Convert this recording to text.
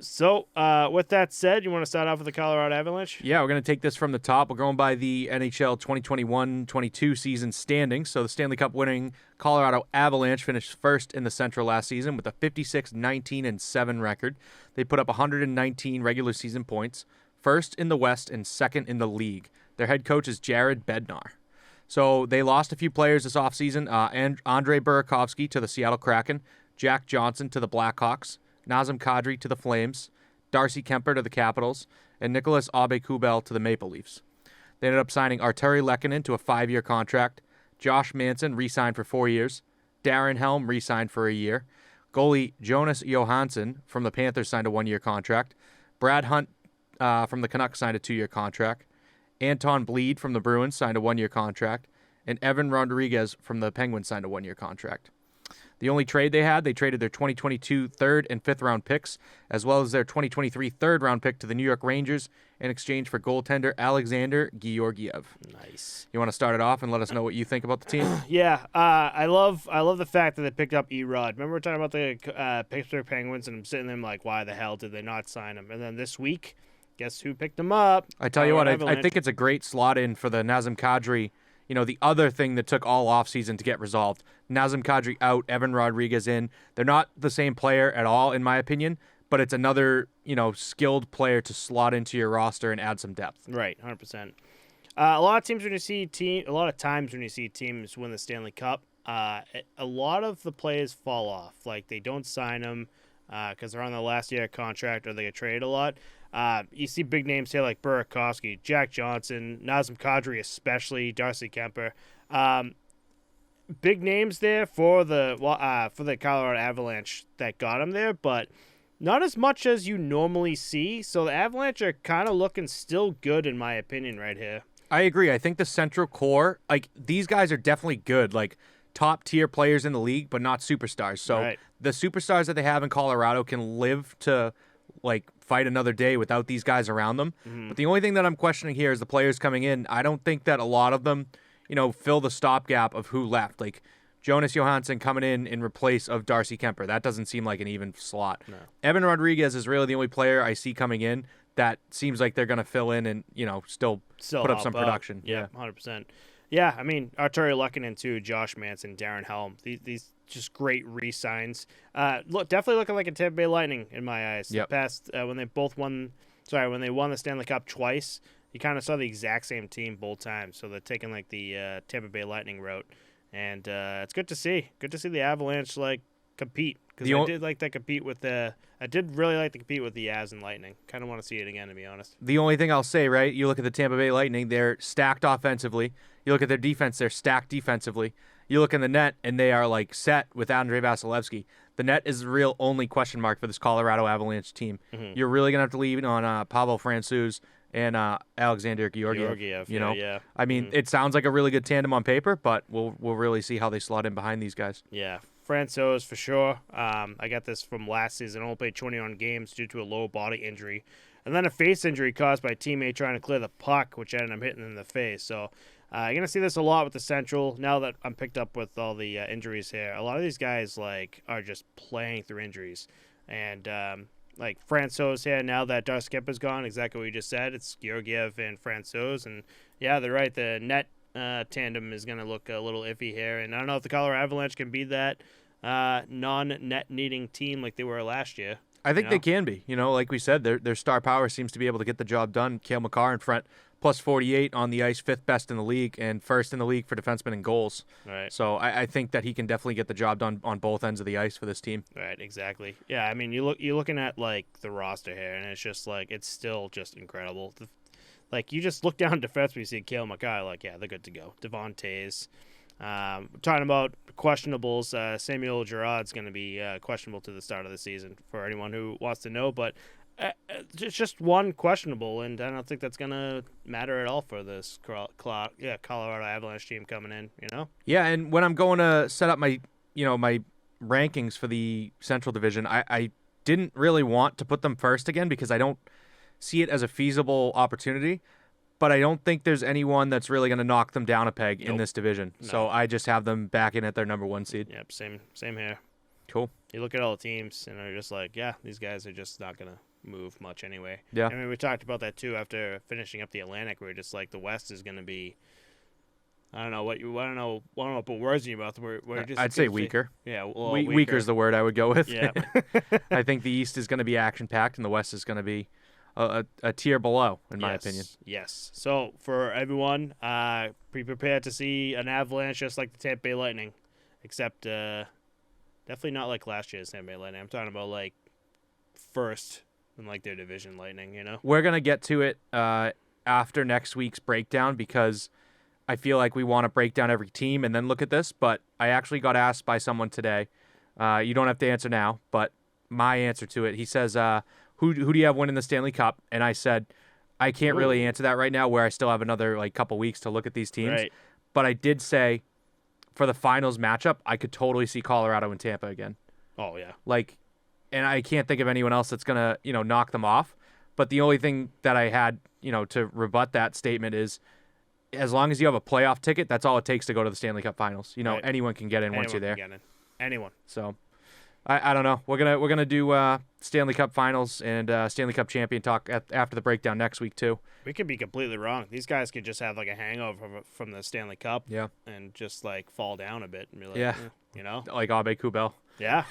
So, with that said, you want to start off with the Colorado Avalanche? Yeah, we're going to take this from the top. We're going by the NHL 2021-22 season standings. So the Stanley Cup winning Colorado Avalanche finished first in the Central last season with a 56-19-7 record. They put up 119 regular season points, first in the West and second in the league. Their head coach is Jared Bednar. So they lost a few players this offseason. Andrei Burakovsky to the Seattle Kraken, Jack Johnson to the Blackhawks, Nazem Kadri to the Flames, Darcy Kemper to the Capitals, and Nicholas Aube-Kubel to the Maple Leafs. They ended up signing Arturi Lehkonen to a 5-year contract. Josh Manson re-signed for 4 years. Darren Helm re-signed for a year. Goalie Jonas Johansson from the Panthers signed a 1-year contract. Brad Hunt from the Canucks signed a 2-year contract. Anton Bleed from the Bruins signed a 1-year contract. And Evan Rodriguez from the Penguins signed a 1-year contract. The only trade they traded their 2022 third and fifth round picks, as well as their 2023 third round pick to the New York Rangers in exchange for goaltender Alexander Georgiev. Nice. You want to start it off and let us know what you think about the team? Yeah, I love the fact that they picked up Erod. Remember we were talking about the Pittsburgh Penguins, and I'm sitting there like, why the hell did they not sign him? And then this week, guess who picked him up? I tell you what, I think it's a great slot in for the Nazem Kadri. You know, the other thing that took all offseason to get resolved. Nazem Kadri out, Evan Rodriguez in. They're not the same player at all, in my opinion, but it's another, skilled player to slot into your roster and add some depth. Right, 100%. A lot of times when you see teams win the Stanley Cup, a lot of the players fall off. Like, they don't sign them because they're on the last year contract or they get traded a lot. You see big names here like Burakovsky, Jack Johnson, Nazem Kadri especially, Darcy Kemper. Big names there for the Colorado Avalanche that got him there, but not as much as you normally see. So the Avalanche are kind of looking still good in my opinion right here. I agree. I think the central core, like, these guys are definitely good, like top tier players in the league, but not superstars. So Right. The superstars that they have in Colorado can live to fight another day without these guys around them. Mm-hmm. But the only thing that I'm questioning here is the players coming in. I don't think that a lot of them, fill the stopgap of who left. Like Jonas Johansson coming in replace of Darcy Kemper. That doesn't seem like an even slot. No. Evan Rodriguez is really the only player I see coming in that seems like they're going to fill in and, still put up some production. Yeah, 100%. Yeah, I mean, Arturi Lehkonen too, Josh Manson, Darren Helm. These just great re-signs. Definitely looking like a Tampa Bay Lightning in my eyes. Yep. The past when they won the Stanley Cup twice, you kind of saw the exact same team both times. So they're taking like the Tampa Bay Lightning route, and it's good to see. Good to see the Avalanche compete because I did really like to compete with the Avs and Lightning. Kind of want to see it again, to be honest. The only thing I'll say, right, you look at the Tampa Bay Lightning, they're stacked offensively. You look at their defense, they're stacked defensively. You look in the net, and they are set with Andrei Vasilevsky. The net is the real only question mark for this Colorado Avalanche team. Mm-hmm. You're really going to have to lean on Pavel Francouz and Alexander Georgiev. Yeah. I mean, It sounds like a really good tandem on paper, but we'll really see how they slot in behind these guys. Yeah, Francouz for sure. I got this from last season. Only played 21 games due to a low body injury, and then a face injury caused by a teammate trying to clear the puck, which ended up hitting him in the face. So you're gonna see this a lot with the Central. Now that I'm picked up with all the injuries here, a lot of these guys are just playing through injuries, and Francouz here. Now that Darcy Kemper's gone, exactly what you just said. It's Georgiev and Francouz, and yeah, they're right. The net tandem is going to look a little iffy here, and I don't know if the Colorado Avalanche can be that non-net needing team like they were last year. I think they can be. Like we said, their star power seems to be able to get the job done. Cale Makar in front, plus 48 on the ice, 5th best in the league, and 1st in the league for defensemen in goals. Right. So I think that he can definitely get the job done on both ends of the ice for this team. Right, exactly. Yeah, I mean, you're looking at the roster here, and it's just it's still just incredible. You just look down defense, you see Cale Makar, they're good to go. Devon Toews. Talking about questionables, Samuel Girard's going to be questionable to the start of the season for anyone who wants to know, but it's just one questionable, and I don't think that's going to matter at all for this Colorado Avalanche team coming in, Yeah, and when I'm going to set up my rankings for the Central Division, I didn't really want to put them first again because I don't see it as a feasible opportunity. But I don't think there's anyone that's really going to knock them down a peg in this division. No. So I just have them back in at their number 1 seed. Yep, same here. Cool. You look at all the teams, and they're just these guys are just not going to move much anyway. Yeah. I mean, we talked about that too after finishing up the Atlantic. We're just like the West is going to be. I don't know what put words in your mouth. We're just. I'd say weaker. Yeah, well, Weaker is the word I would go with. Yeah. I think the East is going to be action packed, and the West is going to be a tier below, in my opinion. Yes. So for everyone, be prepared to see an Avalanche just like the Tampa Bay Lightning, except definitely not like last year's Tampa Bay Lightning. I'm talking about like first in like their division Lightning. You know. We're going to get to it after next week's breakdown because I feel like we want to break down every team and then look at this. But I actually got asked by someone today. You don't have to answer now, but my answer to it, he says, who do you have winning the Stanley Cup? And I said, I can't really answer that right now where I still have another like couple weeks to look at these teams. Right. But I did say for the finals matchup, I could totally see Colorado and Tampa again. Oh, yeah. Like, and I can't think of anyone else that's going to, knock them off. But the only thing that I had, to rebut that statement is as long as you have a playoff ticket, that's all it takes to go to the Stanley Cup Finals. Right. Anyone can get in once you're there. Anyone. So, I don't know. We're gonna do Stanley Cup Finals and Stanley Cup champion talk after the breakdown next week too. We could be completely wrong. These guys could just have like a hangover from the Stanley Cup. Yeah. And just like fall down a bit and be like, yeah. You know, like Abe Kubel. Yeah.